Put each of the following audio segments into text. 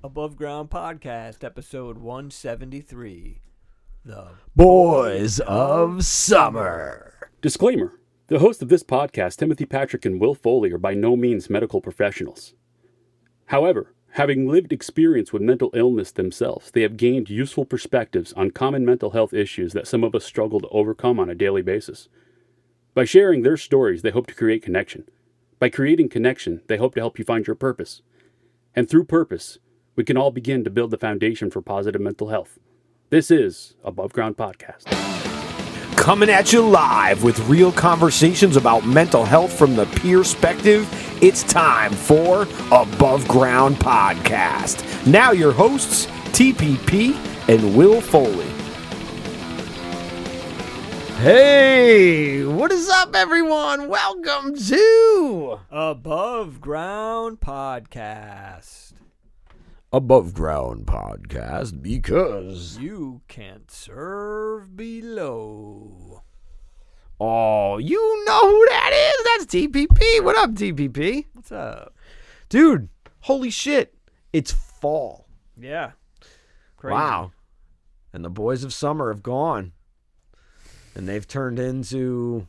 Above Ground Podcast, episode 173. The Boys of Summer. Disclaimer. The hosts of this podcast, Timothy Patrick and Will Foley, are by no means medical professionals. However, having lived experience with mental illness themselves, they have gained useful perspectives on common mental health issues that some of us struggle to overcome on a daily basis. By sharing their stories, they hope to create connection. By creating connection, they hope to help you find your purpose. And through purpose, we can all begin to build the foundation for positive mental health. This is Above Ground Podcast. Coming at you live with real conversations about mental health from the perspective. It's time for Above Ground Podcast. Now your hosts, TPP and Will Foley. Hey, what is up, everyone? Welcome to Above Ground Podcast. Above Ground Podcast, because You can't serve below. oh, you know who that is? That's TPP. What up, TPP? What's up? Dude, holy shit. It's fall. Yeah. Crazy. Wow. And the boys of summer have gone. And they've turned into,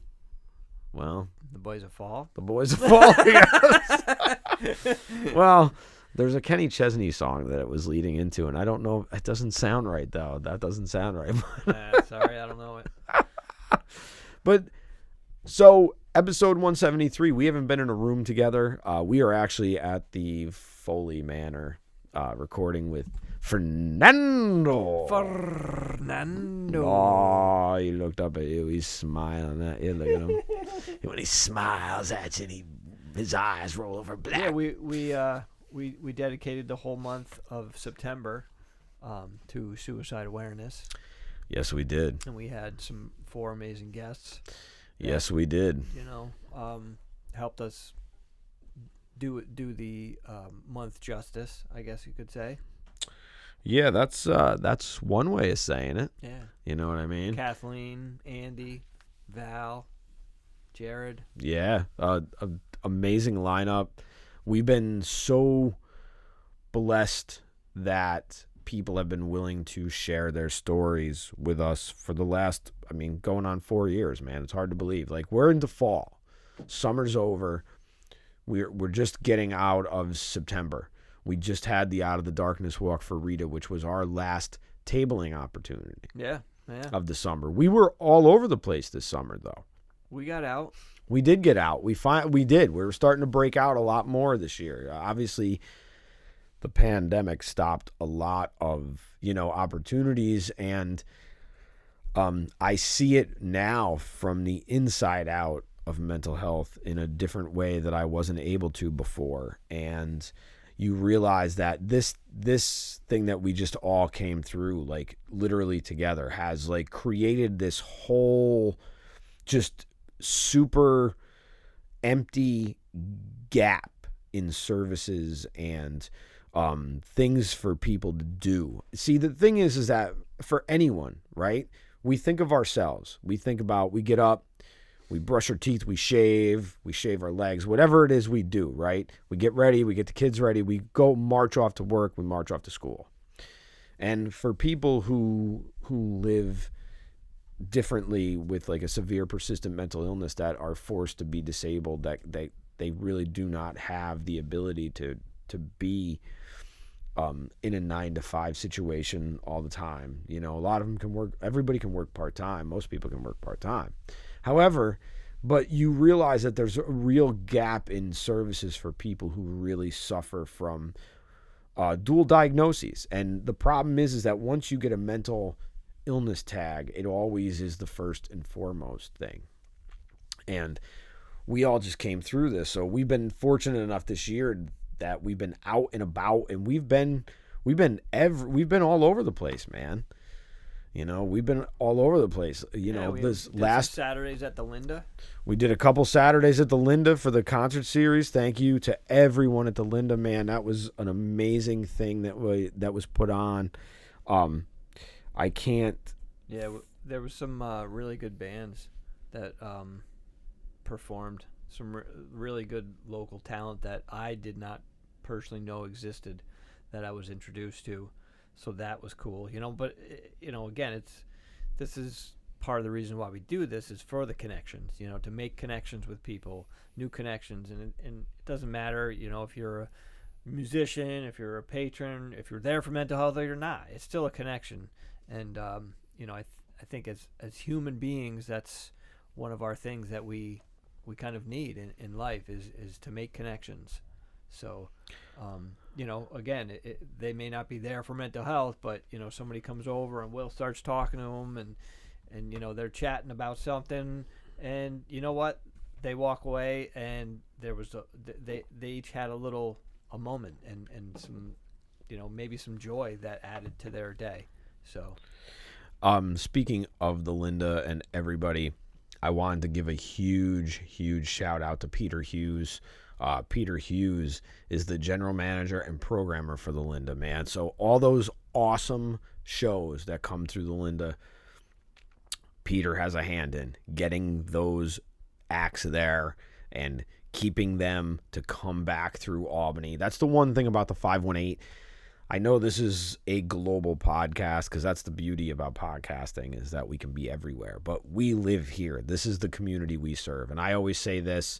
well, The Boys of Fall. the boys of fall. Yes. Well, there's a Kenny Chesney song that it was leading into, and I don't know. It doesn't sound right, though. That doesn't sound right. Sorry, I don't know it. But so episode 173, we haven't been in a room together. We are actually at the Foley Manor recording with Fernando. Oh, he looked up at you. He's smiling at you. Look at him. When he smiles at you, his eyes roll over black. Yeah, we dedicated the whole month of September to suicide awareness, Yes, we did. and we had four amazing guests. Yes, we did. You know, helped us do the month justice, I guess you could say. Yeah, that's one way of saying it. Yeah. You know what I mean? Kathleen, Andy, Val, Jared. Yeah, amazing lineup. We've been so blessed that people have been willing to share their stories with us for the last, going on 4 years, man. It's hard to believe. Like, we're into fall. Summer's over. We're just getting out of September. We just had the Out of the Darkness walk for Rita, which was our last tabling opportunity Yeah. of the summer. We were all over the place this summer, though. We got out. We did get out. We did. We were starting to break out a lot more this year. Obviously, the pandemic stopped a lot of, opportunities, and I see it now from the inside out of mental health in a different way that I wasn't able to before. And you realize that this thing that we just all came through, like literally together, has like created this whole just super empty gap in services and things for people to do. See, the thing is that for anyone, right? We think of ourselves. We think about, we get up, we brush our teeth, we shave our legs, whatever it is we do, right? We get ready, we get the kids ready, we go march off to work, we march off to school. And for people who live differently with like a severe persistent mental illness that are forced to be disabled, that they really do not have the ability to be in a 9-to-5 situation all the time. A lot of them can work, everybody can work part-time, most people can work part-time. However, but you realize that there's a real gap in services for people who really suffer from dual diagnoses. And the problem is that once you get a mental illness tag, it always is the first and foremost thing. And we all just came through this. So we've been fortunate enough this year that we've been out and about, and we've been all over the place, man. We've been all over the place. This last Saturdays at the Linda. We did a couple Saturdays at the Linda for the concert series. Thank you to everyone at the Linda, man. That was an amazing thing that was put on. I can't. Yeah, there was some really good bands that performed. Some really good local talent that I did not personally know existed that I was introduced to. So that was cool, but again, this is part of the reason why we do this is for the connections, to make connections with people, new connections. And it doesn't matter, if you're a musician, if you're a patron, if you're there for mental health or you're not, it's still a connection. And, I think as human beings, that's one of our things that we kind of need in life is to make connections. So, again, they may not be there for mental health, but, somebody comes over and Will starts talking to them and they're chatting about something, and you know what? They walk away and there was they each had a moment and some, maybe some joy that added to their day. So, speaking of the Linda and everybody, I wanted to give a huge shout out to Peter Hughes. Peter Hughes is the general manager and programmer for the Linda, man. So all those awesome shows that come through the Linda, Peter has a hand in getting those acts there and keeping them to come back through Albany. That's the one thing about the 518. I know this is a global podcast because that's the beauty about podcasting is that we can be everywhere, but we live here. This is the community we serve. And I always say this,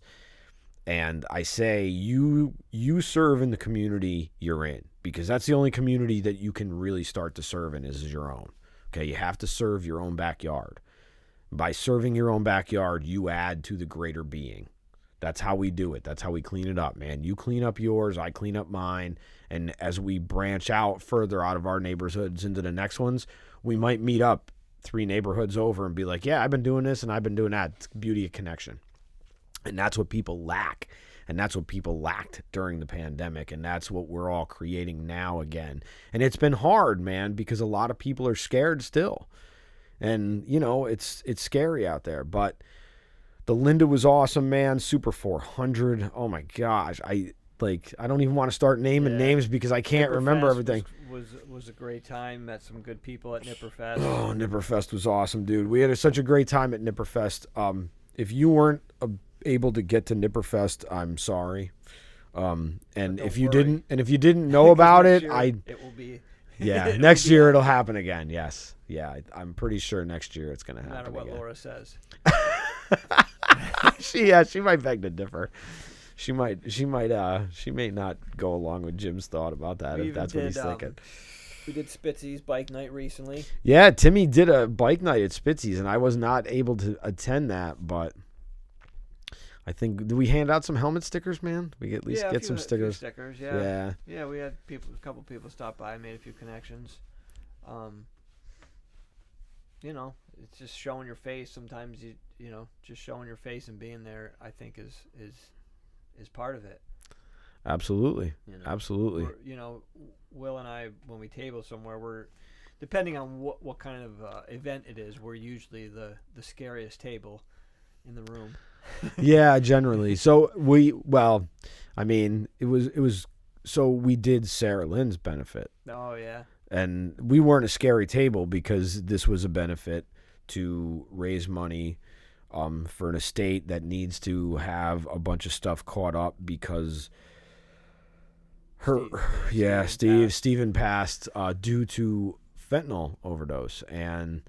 and I say you serve in the community you're in, because that's the only community that you can really start to serve in is your own. Okay, you have to serve your own backyard. By serving your own backyard, you add to the greater being. That's how we do it. That's how we clean it up, man. You clean up yours, I clean up mine. And as we branch out further out of our neighborhoods into the next ones, we might meet up 3 neighborhoods over and be like, yeah, I've been doing this and I've been doing that. It's the beauty of connection. And that's what people lack. And that's what people lacked during the pandemic. And that's what we're all creating now again. And it's been hard, man, because a lot of people are scared still. And, it's scary out there. But the Linda was awesome, man. Super 400. Oh, my gosh. I don't even want to start naming names because I can't remember everything. Was a great time. Met some good people at Nipperfest. Oh, Nipperfest was awesome, dude. We had such a great time at Nipperfest. If you weren't able to get to Nipperfest, I'm sorry. And if you didn't know about it, it will be. Yeah, next year it'll happen again. Yes. Yeah, I'm pretty sure next year it's going to happen. No matter what again. Laura says. She might beg to differ. She may not go along with Jim's thought about that if that's what he's thinking. We did Spitzy's bike night recently. Yeah, Timmy did a bike night at Spitzy's, and I was not able to attend that, but I think, did we hand out some helmet stickers, man? We at least get some stickers. A few stickers, yeah. Yeah, we had a couple people stop by, made a few connections. It's just showing your face. Sometimes just showing your face and being there, I think is part of it. Absolutely. Absolutely. Will and I, when we table somewhere, we're, depending on what kind of event it is, we're usually the scariest table in the room. Yeah, generally. So we did Sarah Lynn's benefit. Oh yeah. And we weren't a scary table because this was a benefit to raise money for an estate that needs to have a bunch of stuff caught up because Steven passed due to fentanyl overdose, and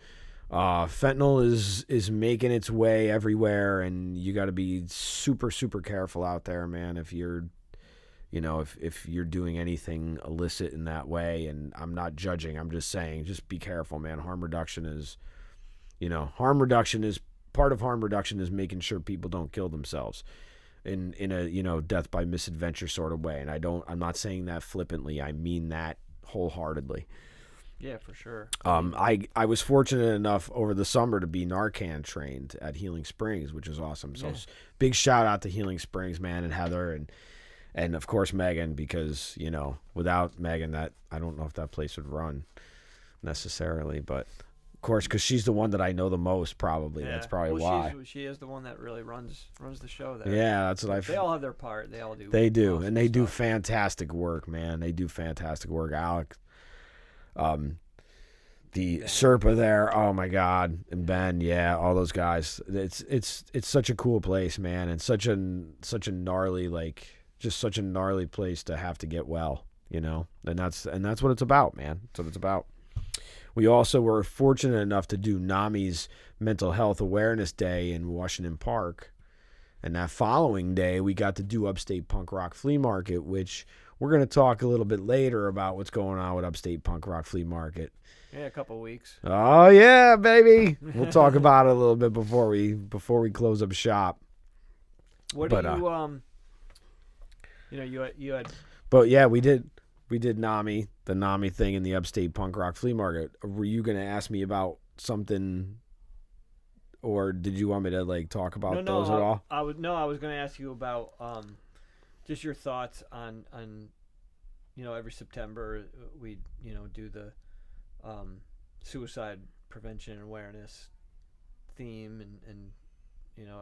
fentanyl is making its way everywhere, and you got to be super, super careful out there, man, if you're if you're doing anything illicit in that way. And I'm not judging, I'm just saying, just be careful, man. Harm reduction is part of harm reduction is making sure people don't kill themselves in a death by misadventure sort of way. And I'm not saying that flippantly, I mean that wholeheartedly. Yeah, for sure. I was fortunate enough over the summer to be Narcan trained at Healing Springs, which is awesome. So big shout out to Healing Springs, man, and Heather and of course Megan, because without Megan, that I don't know if that place would run necessarily, but of course, because she's the one that I know the most, probably. Yeah. That's probably why. She is the one that really runs the show there. Yeah, that's what They all have their part. They all do. They do, awesome and they do stuff. fantastic work, man. They do fantastic work. Alex, the Serpa there, oh my God, and Ben, yeah, all those guys. It's such a cool place, man, and such a gnarly, such a gnarly place to have to get well. and that's what it's about, man. That's what it's about. We also were fortunate enough to do NAMI's Mental Health Awareness Day in Washington Park. And that following day, we got to do Upstate Punk Rock Flea Market, which we're going to talk a little bit later about what's going on with Upstate Punk Rock Flea Market. Yeah, a couple of weeks. Oh, yeah, baby. We'll talk about it a little bit before we close up shop. What do you had... But, yeah, we did NAMI, the NAMI thing in the Upstate Punk Rock Flea Market. Were you going to ask me about something, or did you want me to talk about those at all? I was going to ask you about just your thoughts on every September we do the suicide prevention and awareness theme, and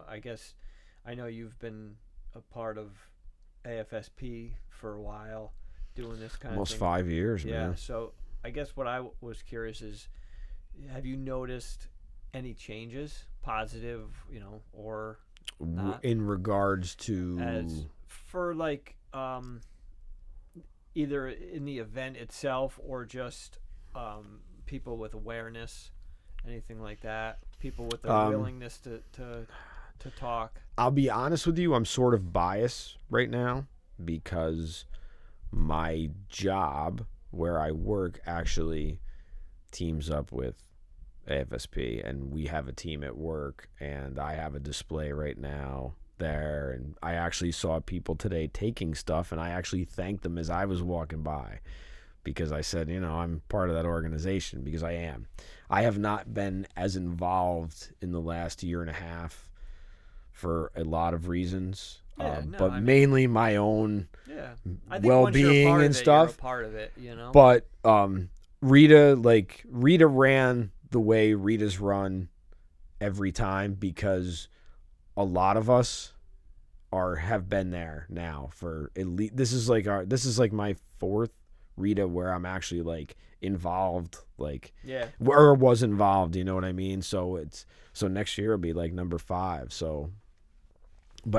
I guess I know you've been a part of AFSP for a while, doing this kind almost of thing. 5 years, yeah, man. So I guess what I was curious is, have you noticed any changes, positive, or not, in regards to as for either in the event itself or just people with awareness, anything like that, people with the willingness to talk? I'll be honest with you, I'm sort of biased right now because my job where I work actually teams up with AFSP, and we have a team at work, and I have a display right now there, and I actually saw people today taking stuff, and I actually thanked them as I was walking by, because I said, I'm part of that organization, because I am. I have not been as involved in the last year and a half for a lot lot of but mainly my own well-being and stuff. You're a part of it, But Rita ran the way Rita's run every time, because a lot of us have been there now for at least, this is like my fourth Rita where I'm actually involved, or was involved, you know what I mean? So next year will be number 5. So,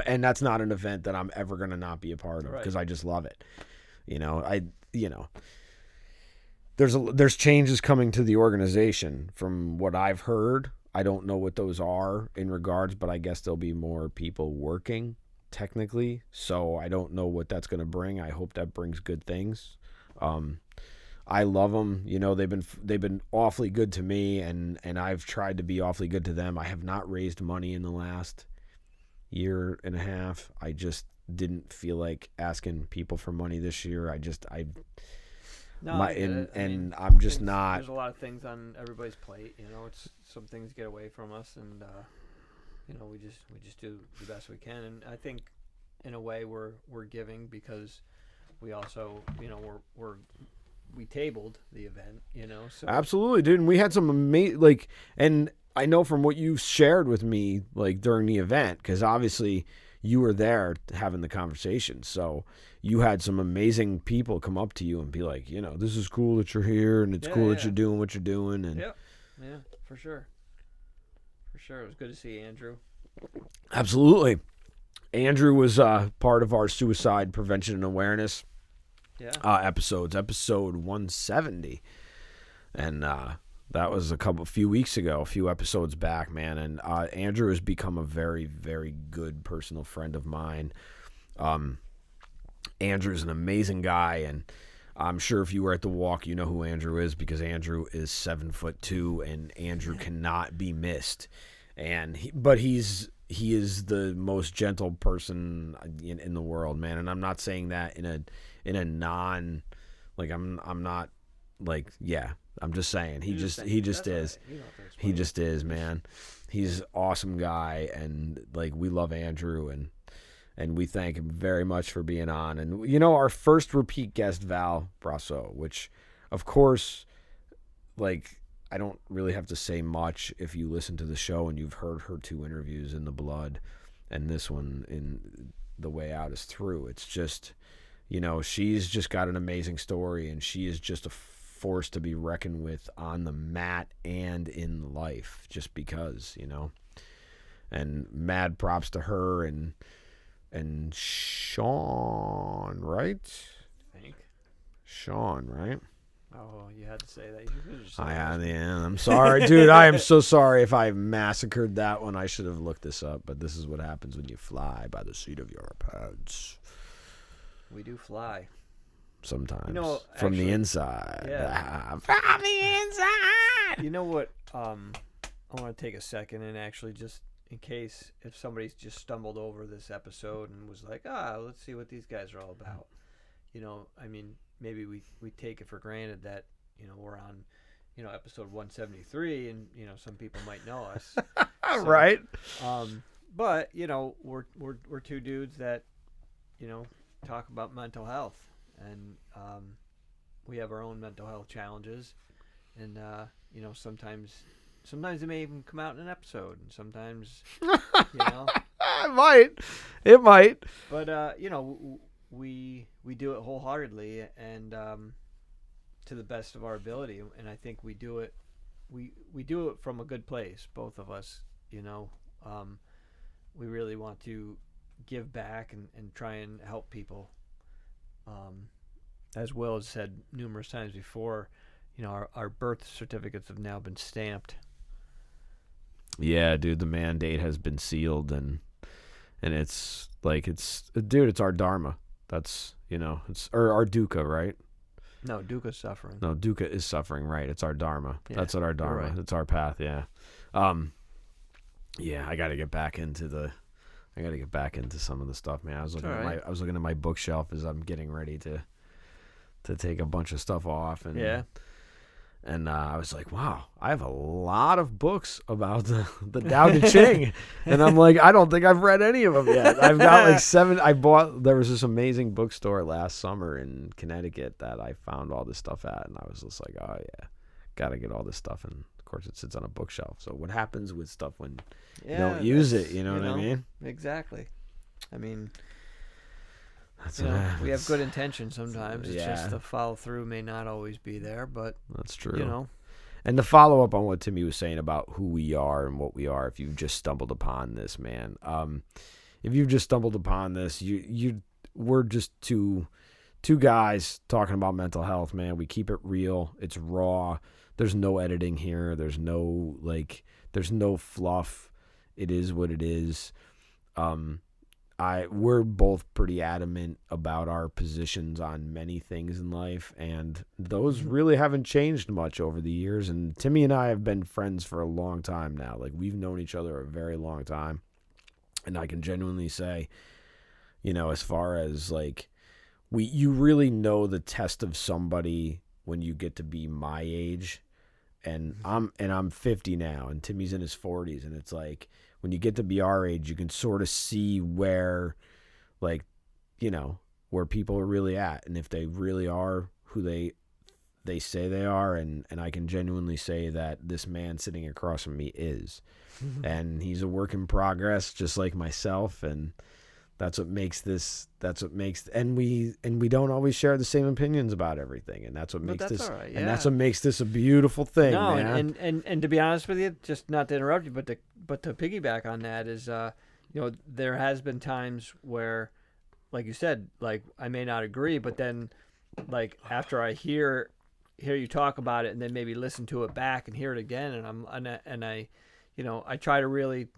and that's not an event that I'm ever going to not be a part of, because I just love it. There's changes coming to the organization from what I've heard. I don't know what those are in regards, but I guess there'll be more people working technically. So I don't know what that's going to bring. I hope that brings good things. I love them. They've been awfully good to me, and I've tried to be awfully good to them. I have not raised money in the last year and a half. I just didn't feel like asking people for money this year. I'm just not. There's a lot of things on everybody's plate. It's some things get away from us, and we just do the best we can. And I think in a way we're giving, because we also we tabled the event. So absolutely, dude. And we had some amazing and I know from what you shared with me during the event, because obviously you were there having the conversation, so you had some amazing people come up to you and be like, this is cool that you're here, and it's cool that you're doing what you're doing. And yeah, for sure. It was good to see Andrew. Absolutely. Andrew was part of our suicide prevention and awareness episode 170, and that was a few episodes back, man. And Andrew has become a very, very good personal friend of mine. Andrew's an amazing guy, and I'm sure if you were at the walk, you know who Andrew is, because Andrew is 7'2", and Andrew cannot be missed. And he is the most gentle person in the world, man. And I'm not saying that in a non, I'm not I'm just saying he just is. He just is, man. He's an awesome guy, and we love Andrew, and we thank him very much for being on. And our first repeat guest, Val Brasso, which of course I don't really have to say much if you listen to the show and you've heard her 2 interviews in The Blood and this one in The Way Out Is Through. It's just, she's just got an amazing story, and she is just a force to be reckoned with on the mat and in life, just because, and mad props to her and Sean, right? Sean, right? Oh, you had to say that. You could've just said I'm sorry, dude. I am so sorry if I massacred that one. I should have looked this up, but this is what happens when you fly by the seat of your pants. We do fly. Sometimes. You know, from actually, the inside. yeah. From the inside. You know what? I want to take a second and actually just in case if somebody's just stumbled over this episode and was like, let's see what these guys are all about. You know, I mean, maybe we take it for granted that, you know, we're on, you know, episode 173 and, you know, some people might know us. So, right. But, you know, we're two dudes that, you know, talk about mental health and we have our own mental health challenges and, you know, sometimes it may even come out in an episode and sometimes, you know. It might. But, you know, we do it wholeheartedly and to the best of our ability, and I think we do it from a good place, both of us. You know, we really want to give back and try and help people. As Will has said numerous times before, you know, our birth certificates have now been stamped. Yeah, dude, the mandate has been sealed and it's like dude, it's our dharma. That's, you know, it's our dukkha, right? No, dukkha's suffering. No, dukkha is suffering, right? It's our dharma. Yeah, that's what our dharma. right. It's our path. Yeah. Yeah, I got to get back into some of the stuff, man. I was looking at my bookshelf as I'm getting ready to take a bunch of stuff off and Yeah. And I was like, wow, I have a lot of books about the Tao Te Ching. And I'm like, I don't think I've read any of them yet. I've got like 7. There was this amazing bookstore last summer in Connecticut that I found all this stuff at. And I was just like, oh, yeah, got to get all this stuff. And, of course, it sits on a bookshelf. So what happens with stuff when you don't use it? You know what I mean? Exactly. I mean... That's you know, we have good intentions sometimes. It's Yeah. just the follow through may not always be there, but That's true. you know. And to follow up on what Timmy was saying about who we are and what we are, if you've just stumbled upon this, man, if you've just stumbled upon this, we're just two guys talking about mental health, man. We keep it real. It's raw. There's no editing here. There's no fluff. It is what it is. We're both pretty adamant about our positions on many things in life, and those really haven't changed much over the years. And Timmy and I have been friends for a long time now. Like, we've known each other a very long time. And I can genuinely say, you know, as far as like, you really know the test of somebody when you get to be my age. And I'm 50 now, and Timmy's in his 40s, and it's like, when you get to be our age, you can sort of see where, like, you know, where people are really at, and if they really are who they say they are, and I can genuinely say that this man sitting across from me is, and he's a work in progress, just like myself, and that's what makes, and we don't always share the same opinions about everything, and that's what makes this, all right, yeah. and that's what makes this a beautiful thing, No, man. and to be honest with you, just not to interrupt you, but to piggyback on that is, you know, there has been times where, like you said, like I may not agree, but then, like after I hear you talk about it, and then maybe listen to it back and hear it again, and I, you know, I try to really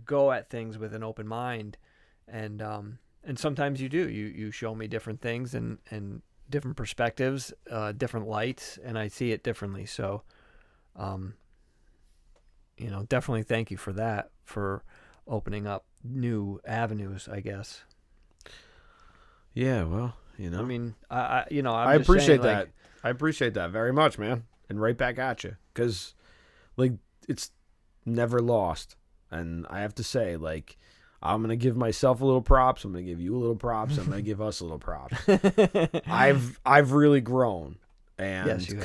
go at things with an open mind, and sometimes you do, you show me different things and different perspectives, different lights, and I see it differently. So, you know, definitely thank you for that, for opening up new avenues, I guess. Yeah, well, you know, I mean, I appreciate that. Like, I appreciate that very much, man. And right back at you, because, like, it's never lost. And I have to say, like, I'm going to give myself a little props. I'm going to give you a little props. I'm going to give us a little props. I've really grown. And yes, you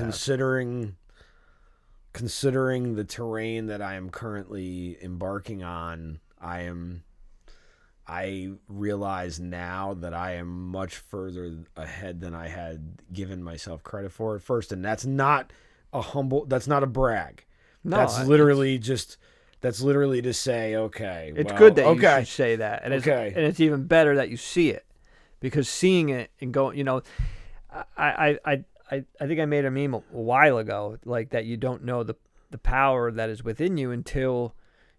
considering the terrain that I am currently embarking on, I realize now that I am much further ahead than I had given myself credit for at first. And that's not a brag. No, that's literally to say, okay. It's good that you should say that. And it's even better that you see it, because seeing it and going, you know, I think I made a meme a while ago, like that you don't know the power that is within you until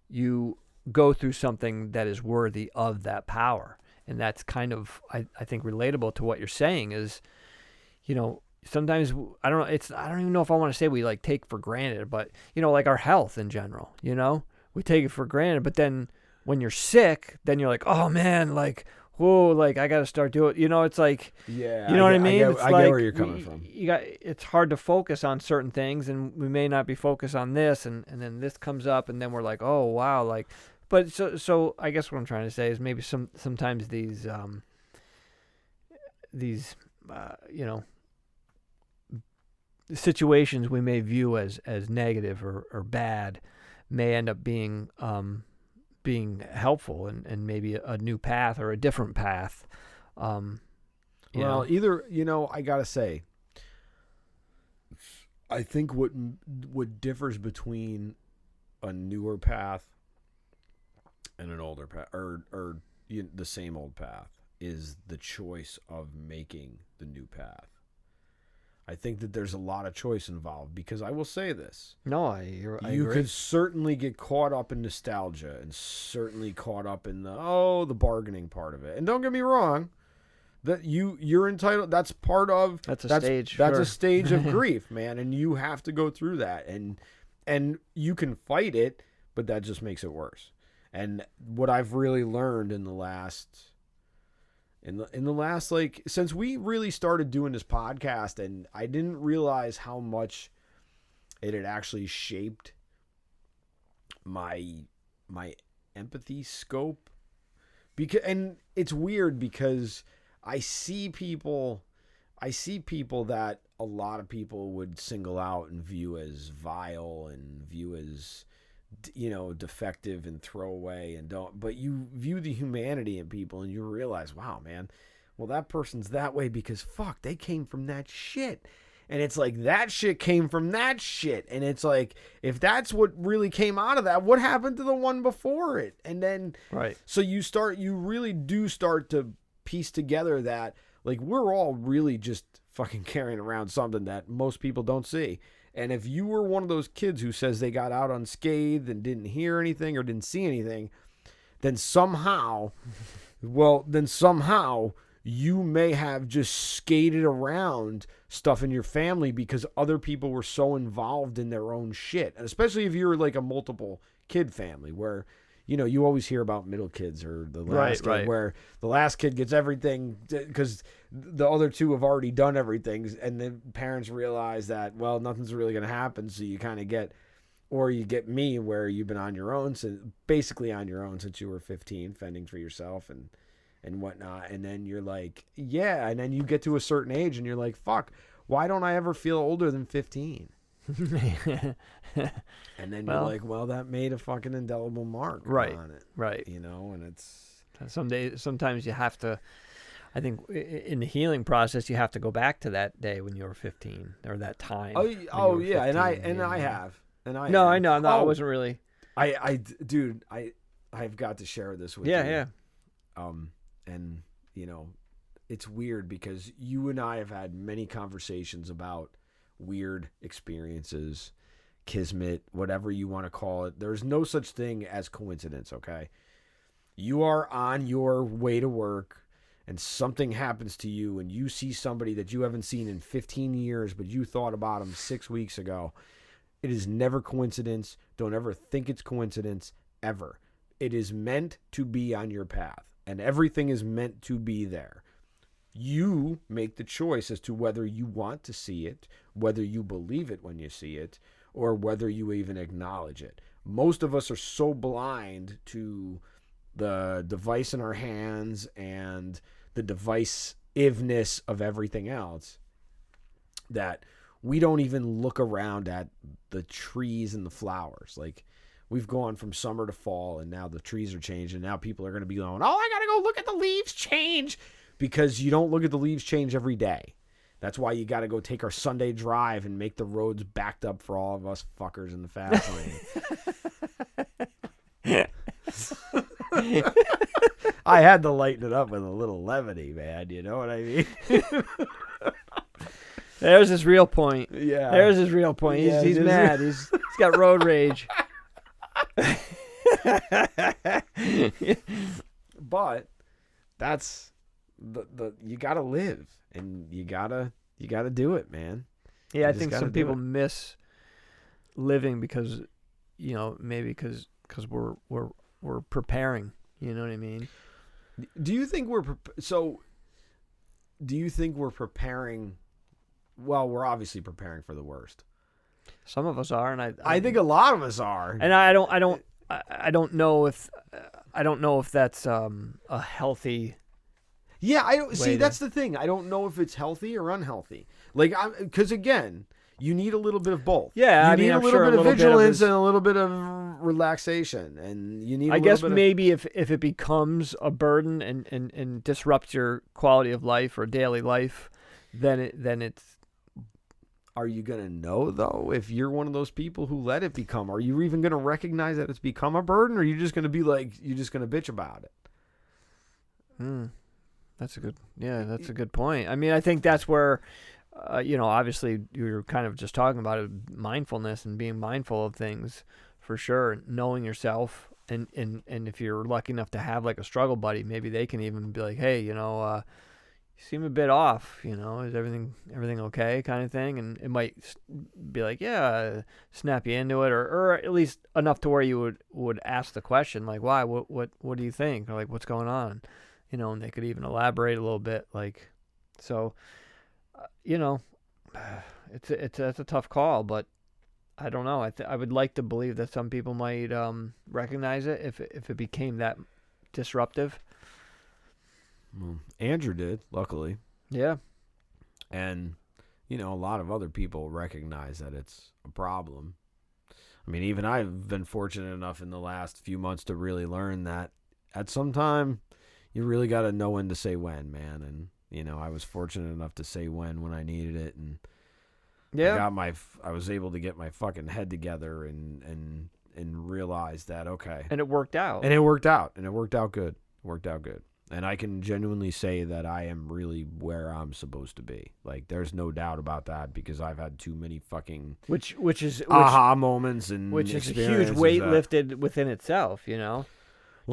you go through something that is worthy of that power. And that's kind of, I think, relatable to what you're saying is, sometimes I don't know, I don't even know if I want to say we like take for granted, but like our health in general, we take it for granted, but then when you're sick, then you're like, oh man, like, whoa, like I got to start doing, it's like, Yeah, you know what I mean? I get where you're coming from. It's hard to focus on certain things, and we may not be focused on this, and then this comes up, and then we're like, oh wow, like, but so I guess what I'm trying to say is maybe sometimes these situations we may view as negative or bad may end up being helpful and maybe a new path or a different path. Either, I gotta say, I think what differs between a newer path and an older path, or the same old path, is the choice of making the new path. I think that there's a lot of choice involved, because I will say this. No, I you agree. could certainly get caught up in nostalgia and certainly caught up in the bargaining part of it. And don't get me wrong, that you're entitled. That's part of that's a stage. That's sure. a stage of grief, man, and you have to go through that. And you can fight it, but that just makes it worse. And what I've really learned in the last like, since we really started doing this podcast, and I didn't realize how much it had actually shaped my empathy scope, and it's weird because I see people that a lot of people would single out and view as vile and view as defective and throw away and don't, but you view the humanity in people and you realize, wow, man, well, that person's that way because fuck, they came from that shit. And it's like, that shit came from that shit. And it's like, if that's what really came out of that, what happened to the one before it? And then, right. So you really do start to piece together that, like, we're all really just fucking carrying around something that most people don't see. And if you were one of those kids who says they got out unscathed and didn't hear anything or didn't see anything, then somehow you may have just skated around stuff in your family because other people were so involved in their own shit. And especially if you're like a multiple kid family where, you always hear about middle kids or the last kid, where the last kid gets everything because the other two have already done everything. And then parents realize that, well, nothing's really going to happen. So you kind of get, or you get me where you've been on your own, basically on your own since you were 15, fending for yourself and whatnot. And then you're like, yeah. And then you get to a certain age and you're like, fuck, why don't I ever feel older than 15? And then you're like, well, that made a fucking indelible mark on it. Right. And it's sometimes you have to, I think in the healing process, you have to go back to that day when you were 15 or that time. Oh yeah. 15, I have. I know. No, I wasn't really. Dude, I've got to share this with you. Yeah. And it's weird because you and I have had many conversations about weird experiences, kismet, whatever you want to call it. There's no such thing as coincidence, okay? You are on your way to work and something happens to you and you see somebody that you haven't seen in 15 years, but you thought about them 6 weeks ago. It is never coincidence. Don't ever think it's coincidence, ever. It is meant to be on your path, and everything is meant to be there. You make the choice as to whether you want to see it, whether you believe it when you see it, or whether you even acknowledge it. Most of us are so blind to the device in our hands and the divisiveness of everything else that we don't even look around at the trees and the flowers. Like, we've gone from summer to fall, and now the trees are changing. And now people are going to be going, oh, I got to go look at the leaves change. Because you don't look at the leaves change every day. That's why you got to go take our Sunday drive and make the roads backed up for all of us fuckers in the fast lane. I had to lighten it up with a little levity, man. You know what I mean? There's his real point. Yeah. There's his real point. He's mad. He's got road rage. But that's the you gotta live, and you gotta do it, man. Yeah, You I just think gotta some do people it. miss living because, maybe because we're preparing. You know what I mean? Do you think do you think we're preparing? Well, we're obviously preparing for the worst. Some of us are, and I think a lot of us are. and I don't know if that's a healthy. Yeah, I don't see. Way That's the thing. I don't know if it's healthy or unhealthy. Like, because again, you need a little bit of both. Yeah, you I need mean, a I'm little sure bit a of little bit of vigilance his- and a little bit of relaxation, and you need. I guess maybe if it becomes a burden and disrupts your quality of life or daily life, then it's. Are you gonna know though if you're one of those people who let it become? Are you even gonna recognize that it's become a burden, or are you just gonna be like you're just gonna bitch about it? That's a good point. I mean, I think that's where, obviously you're kind of just talking about it, mindfulness and being mindful of things, for sure. Knowing yourself, and if you're lucky enough to have like a struggle buddy, maybe they can even be like, hey, you seem a bit off. Is everything okay, kind of thing, and it might be like, yeah, snap you into it, or at least enough to where you would ask the question like, why, what do you think, or like, what's going on. And they could even elaborate a little bit, like, so, it's a tough call, but I don't know. I would like to believe that some people might recognize it if it became that disruptive. Well, Andrew did, luckily, Yeah. and a lot of other people recognize that it's a problem. I mean, even I've been fortunate enough in the last few months to really learn that at some time you really got to know when to say when, man. And, I was fortunate enough to say when I needed it. And Yeah. I was able to get my fucking head together and realize that, okay. And it worked out. And it worked out. And it worked out good. And I can genuinely say that I am really where I'm supposed to be. Like, there's no doubt about that, because I've had too many fucking which aha moments and which is a huge experiences weight that- lifted within itself, Well,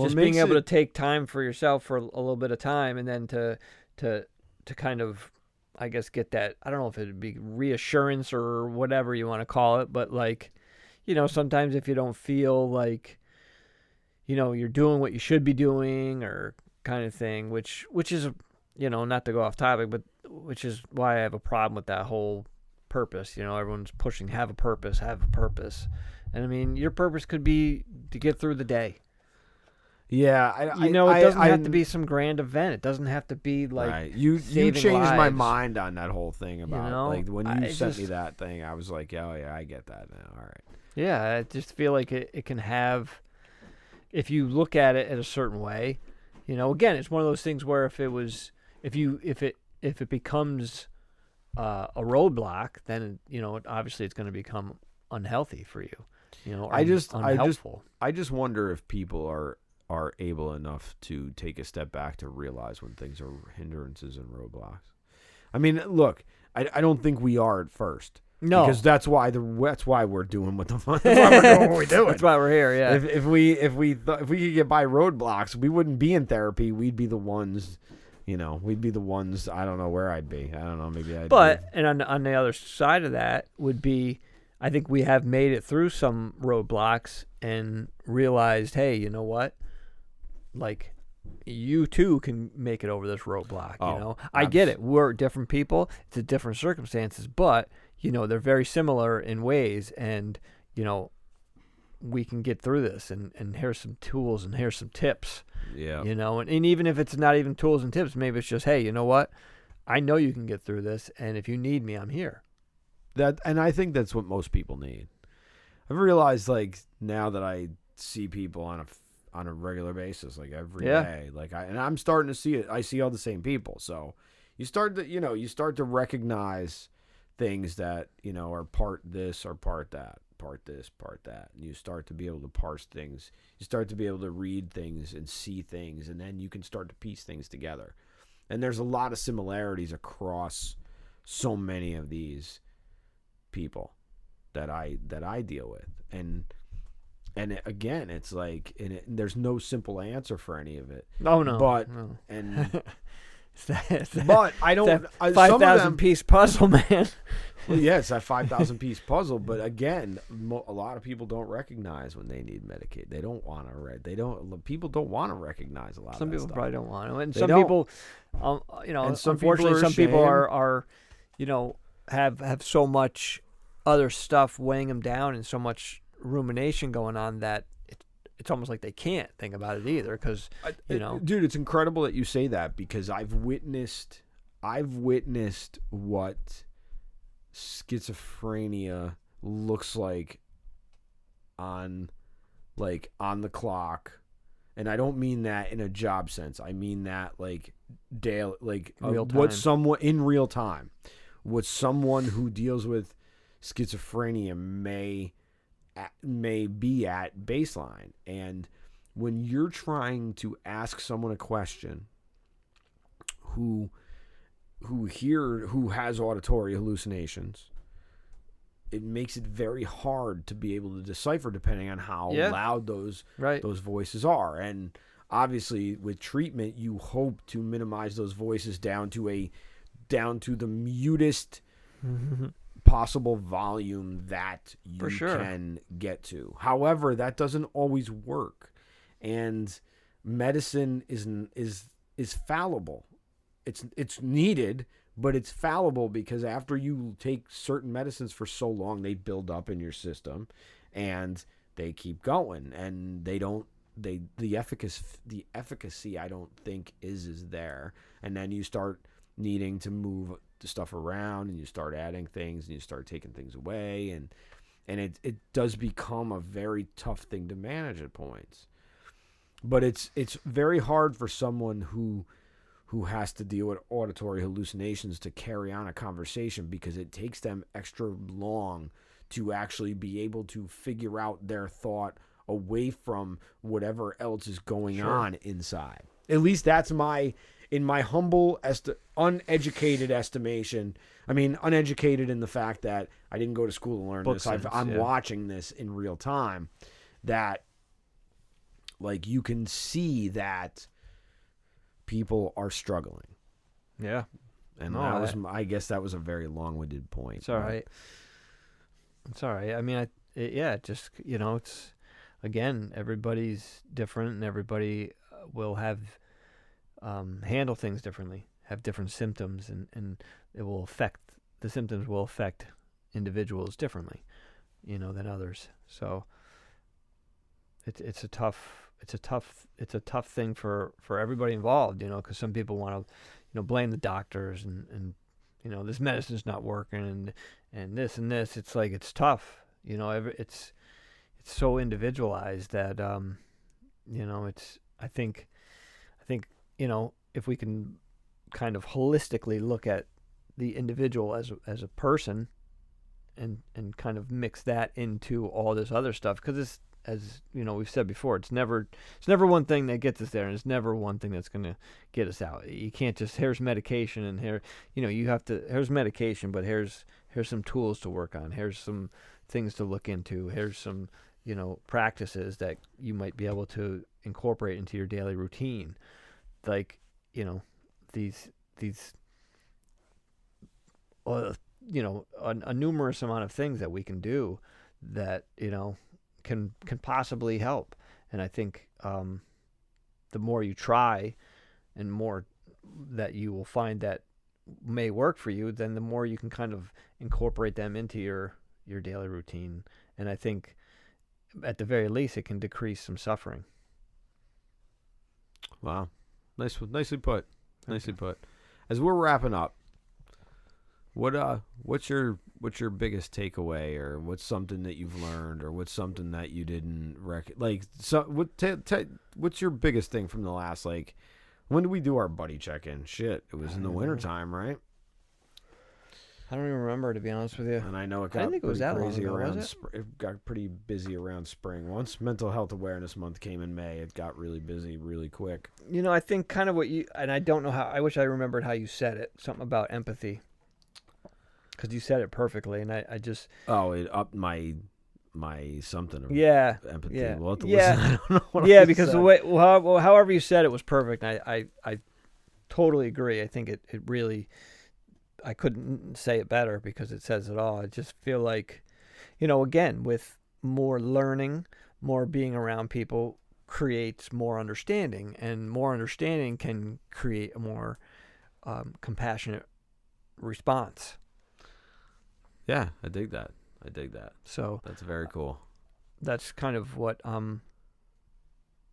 just it being makes able to it- take time for yourself for a little bit of time, and then to kind of, I guess, get that, I don't know if it'd be reassurance or whatever you want to call it, but like, sometimes if you don't feel like, you're doing what you should be doing, or kind of thing, which is, not to go off topic, but which is why I have a problem with that whole purpose. Everyone's pushing, have a purpose. And I mean, your purpose could be to get through the day. Yeah, It doesn't have to be some grand event. It doesn't have to be like right. You saving changed my lives. mind on that whole thing about like when you I sent me just- that thing, I was like, oh yeah, I get that now. All right. Yeah, I just feel like it can have, if you look at it in a certain way, again, it's one of those things where if it becomes a roadblock, then obviously it's going to become unhealthy for you. Unhelpful. I just wonder if people are able enough to take a step back to realize when things are hindrances and roadblocks. I mean, look, I don't think we are at first. No, because that's why we're doing what that's why we're doing what we're doing. That's why we're here. Yeah. If we could get by roadblocks, we wouldn't be in therapy. We'd be the ones, we'd be the ones. I don't know where I'd be. I don't know. Maybe I'd. But and on the other side of that would be, I think we have made it through some roadblocks and realized, hey, you know what? Like, you too can make it over this roadblock. I get it. We're different people. It's a different circumstances, but they're very similar in ways, and we can get through this. And here's some tools, and here's some tips. Yeah. And even if it's not even tools and tips, maybe it's just, hey, you know what? I know you can get through this, and if you need me, I'm here. And I think that's what most people need. I've realized, like, now that I see people on a regular basis, like every day, like I'm starting to see it. I see all the same people. So you start to recognize things that, are part this or part that, part this, part that. And you start to be able to parse things. You start to be able to read things and see things, and then you can start to piece things together. And there's a lot of similarities across so many of these people that I deal with. And again, it's like, there's no simple answer for any of it. Oh no. But no. and it's that, but I don't. that some 5,000 of them, piece puzzle, man. well, yeah, it's that 5,000 piece puzzle. But again, a lot of people don't recognize when they need Medicaid. They don't want to. People don't want to recognize a lot. Some of that people stuff. probably don't want to, and They some don't. people, And some people unfortunately, are some people ashamed. are, have so much other stuff weighing them down and so much rumination going on that it's almost like they can't think about it either, because dude, it's incredible that you say that, because I've witnessed what schizophrenia looks like on the clock. And I don't mean that in a job sense. I mean that like daily, like Real time. what someone in real time, what someone who deals with schizophrenia may be at baseline. And when you're trying to ask someone a question who has auditory hallucinations, it makes it very hard to be able to decipher, depending on how loud those voices are. And obviously with treatment, you hope to minimize those voices down to the mutest possible volume that you can get to. However, that doesn't always work, and medicine is fallible. It's needed, but it's fallible, because after you take certain medicines for so long, they build up in your system and they keep going, and the efficacy I don't think is there. And then you start needing to move the stuff around, and you start adding things, and you start taking things away, and it does become a very tough thing to manage at points. But it's very hard for someone who has to deal with auditory hallucinations to carry on a conversation, because it takes them extra long to actually be able to figure out their thought away from whatever else is going on inside. At least that's in my humble, uneducated estimation. I mean, uneducated in the fact that I didn't go to school and learn this. I'm watching this in real time, that like you can see that people are struggling. Yeah. And I guess that was a very long-winded point. It's all right. It's all right. I mean, just, it's, again, everybody's different, and everybody will have handle things differently, have different symptoms, and the symptoms will affect individuals differently, than others. So it's a tough thing for everybody involved, because some people want to, blame the doctors and this medicine's not working and this and this. It's like, it's tough, it's so individualized that I think if we can kind of holistically look at the individual as a person and kind of mix that into all this other stuff, because it's, as we've said before, it's never one thing that gets us there, and it's never one thing that's going to get us out. You can't just, here's medication, and here, you have to, here's medication, but here's some tools to work on, here's some things to look into, here's some practices that you might be able to incorporate into your daily routine, like these a numerous amount of things that we can do that can possibly help. And I think the more you try, and more that you will find that may work for you, then the more you can kind of incorporate them into your daily routine. And I think at the very least it can decrease some suffering. Wow. Nicely put. Nicely put. As we're wrapping up, what's your biggest takeaway, or what's something that you've learned, or what's something that you didn't what's your biggest thing from the last, like, when did we do our buddy check-in? Shit, it was in the wintertime, right? I don't even remember, to be honest with you. And I know it I got didn't think it was pretty that long crazy ago, around. was it? It got pretty busy around spring. Once Mental Health Awareness Month came in May, it got really busy really quick. I think kind of what you, and I don't know how, I wish I remembered how you said it, something about empathy. because you said it perfectly, and I just Oh, it upped my something of yeah empathy. yeah We'll have to yeah listen. I don't know what yeah I because said. the way however you said it was perfect. And I totally agree. I think it really, I couldn't say it better because it says it all. I just feel like, again, with more learning, more being around people creates more understanding, and more understanding can create a more compassionate response. Yeah, I dig that. So That's very cool. that's kind of what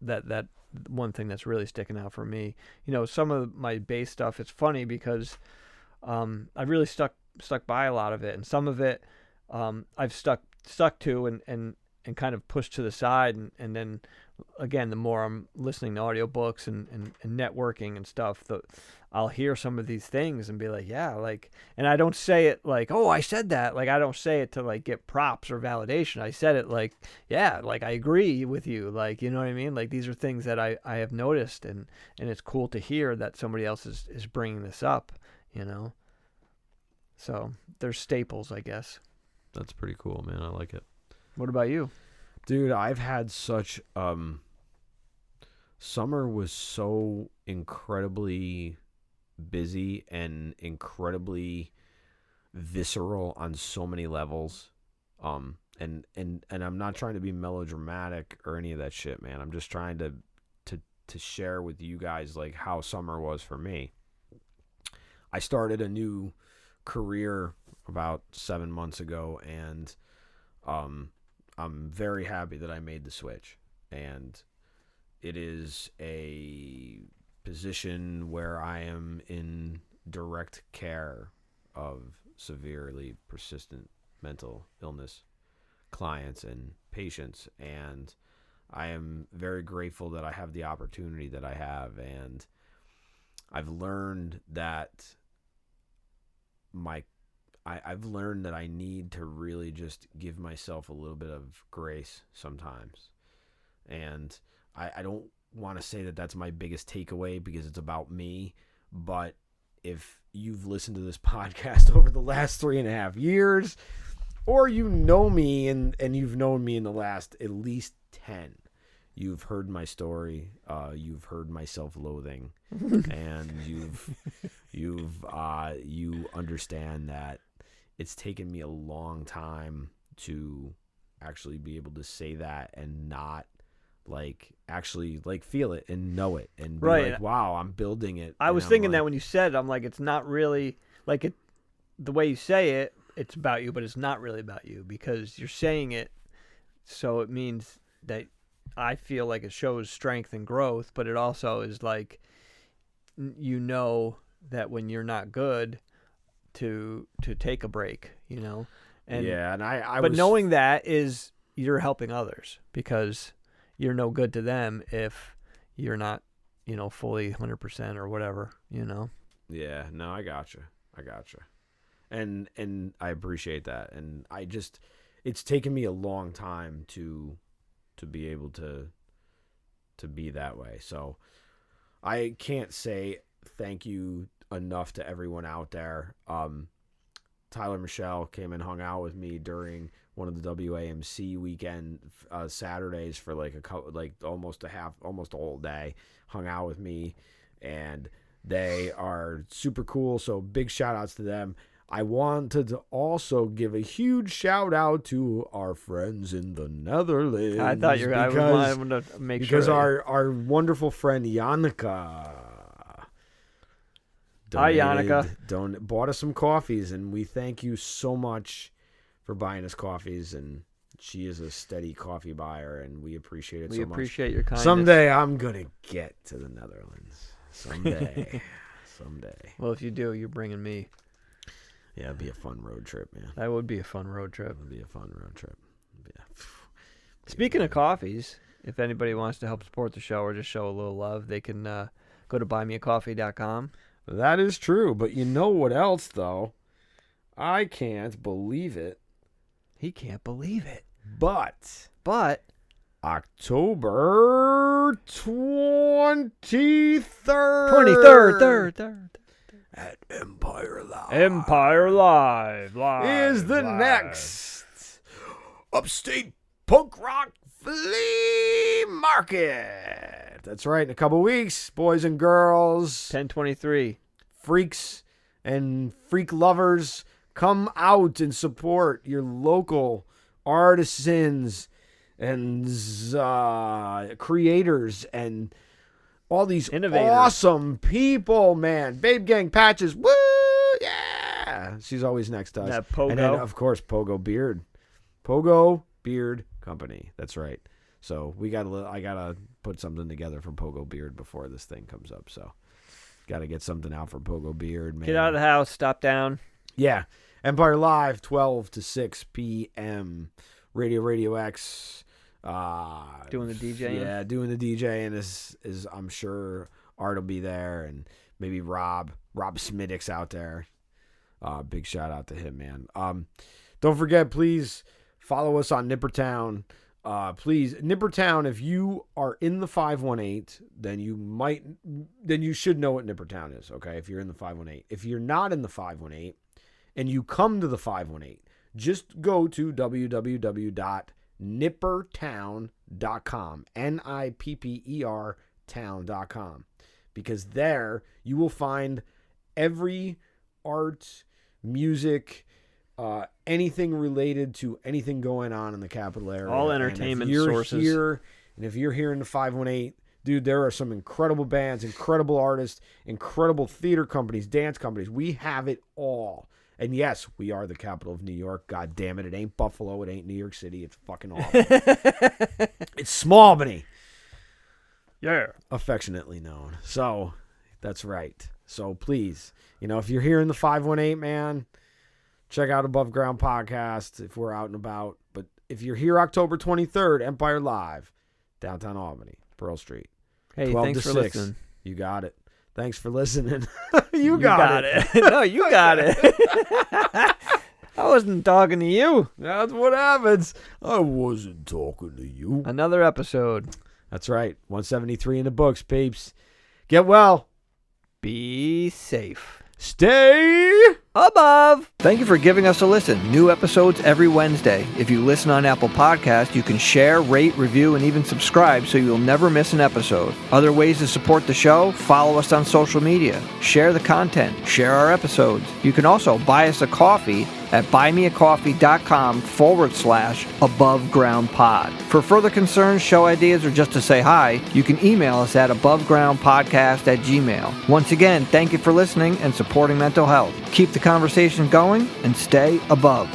that one thing that's really sticking out for me. Some of my bass stuff, it's funny because I really stuck by a lot of it, and some of it I've stuck to and kind of pushed to the side, and then again, the more I'm listening to audiobooks and networking and stuff, I'll hear some of these things and be like, yeah, like, and I don't say it like, oh, I said that. Like, I don't say it to like get props or validation. I said it like, yeah, like I agree with you. Like, you know what I mean? Like, these are things that I have noticed, and it's cool to hear that somebody else is bringing this up, So there's staples, I guess. That's pretty cool, man. I like it. What about you? Dude, I've had such summer was so incredibly busy and incredibly visceral on so many levels. And I'm not trying to be melodramatic or any of that shit, man. I'm just trying to share with you guys like how summer was for me. I started a new career about 7 months ago, and I'm very happy that I made the switch. And it is a position where I am in direct care of severely persistent mental illness clients and patients, and I am very grateful that I have the opportunity that I have. And I've learned that I've learned that I need to really just give myself a little bit of grace sometimes. And I don't want to say that that's my biggest takeaway because it's about me, but if you've listened to this podcast over the last 3.5 years, or you know me and you've known me in the last at least 10, you've heard my story, you've heard my self-loathing, and you understand that it's taken me a long time to actually be able to say that and not like actually like feel it and know it and be Right. like, wow, I'm building it. I was thinking that when you said it, I'm like, it's not really like it. The way you say it, it's about you, but it's not really about you because you're saying it. So it means that I feel like it shows strength and growth, but it also is like, that when you're not good, to take a break, And yeah, and but knowing that is you're helping others because you're no good to them if you're not, fully 100% or whatever, Yeah, no, I gotcha. And I appreciate that. And it's taken me a long time to be able to be that way. So I can't say thank you enough to everyone out there. Tyler Michelle came and hung out with me during one of the WAMC weekend Saturdays for like almost a whole day. Hung out with me, and they are super cool. So big shout outs to them. I wanted to also give a huge shout out to our friends in the Netherlands. I thought I wanted to make sure because our wonderful friend Yannicka. Hi, Yannicka. Bought us some coffees, and we thank you so much for buying us coffees. And she is a steady coffee buyer, and we appreciate it so much. We appreciate your kindness. Someday I'm going to get to the Netherlands. Someday. Well, if you do, you're bringing me. Yeah, it'd be a fun road trip, man. That would be a fun road trip. Yeah. Speaking of coffees, if anybody wants to help support the show or just show a little love, they can go to buymeacoffee.com. That is true, but you know what else, though? I can't believe it. He can't believe it. But October 23rd. 23rd. at Empire Live. Empire Live. Is the next Upstate Punk Rock Flea Market. That's right, in a couple weeks, boys and girls, 10/23. freaks and freak lovers, come out and support your local artisans and creators and all these Innovators. awesome people, man. Babe Gang Patches, woo, yeah. She's always next to us. That Pogo. And then, of course, Pogo Beard. Pogo Beard Company. That's right. So I gotta put something together for Pogo Beard before this thing comes up. So gotta get something out for Pogo Beard, man. Get out of the house. Stop down. Yeah. Empire Live, 12 to 6 p.m. Radio X. Doing the DJing? Yeah, doing the DJing is I'm sure Art will be there, and maybe Rob Smiddix out there. Big shout out to him, man. Don't forget, please follow us on Nippertown. Please, Nippertown, if you are in the 518, then you should know what Nippertown is, okay? If you're in the 518. If you're not in the 518 and you come to the 518, just go to www.nippertown.com, Nipper town.com, because there you will find every art, music, anything related to anything going on in the capital area. All entertainment sources. If you're here in the 518, dude, there are some incredible bands, incredible artists, incredible theater companies, dance companies. We have it all. And yes, we are the capital of New York. God damn it. It ain't Buffalo. It ain't New York City. It's fucking awful. It's Smallbany. Yeah. Affectionately known. So, that's right. So, please, if you're here in the 518, man, check out Above Ground Podcast if we're out and about. But if you're here October 23rd, Empire Live, downtown Albany, Pearl Street. Hey, 12 thanks to for 6. listening. You got it. Thanks for listening. You got it. No, you got it. I wasn't talking to you. That's what happens. I wasn't talking to you. Another episode. That's right. 173 in the books, peeps. Get well. Be safe. Stay above. Thank you for giving us a listen. New episodes every Wednesday. If you listen on Apple Podcasts, you can share, rate, review, and even subscribe so you'll never miss an episode. Other ways to support the show: follow us on social media, share the content, share our episodes. You can also buy us a coffee at buymeacoffee.com/abovegroundpod. For further concerns, show ideas, or just to say hi, you can email us at abovegroundpodcast@gmail.com. Once again, thank you for listening and supporting mental health. Keep the conversation going and stay above.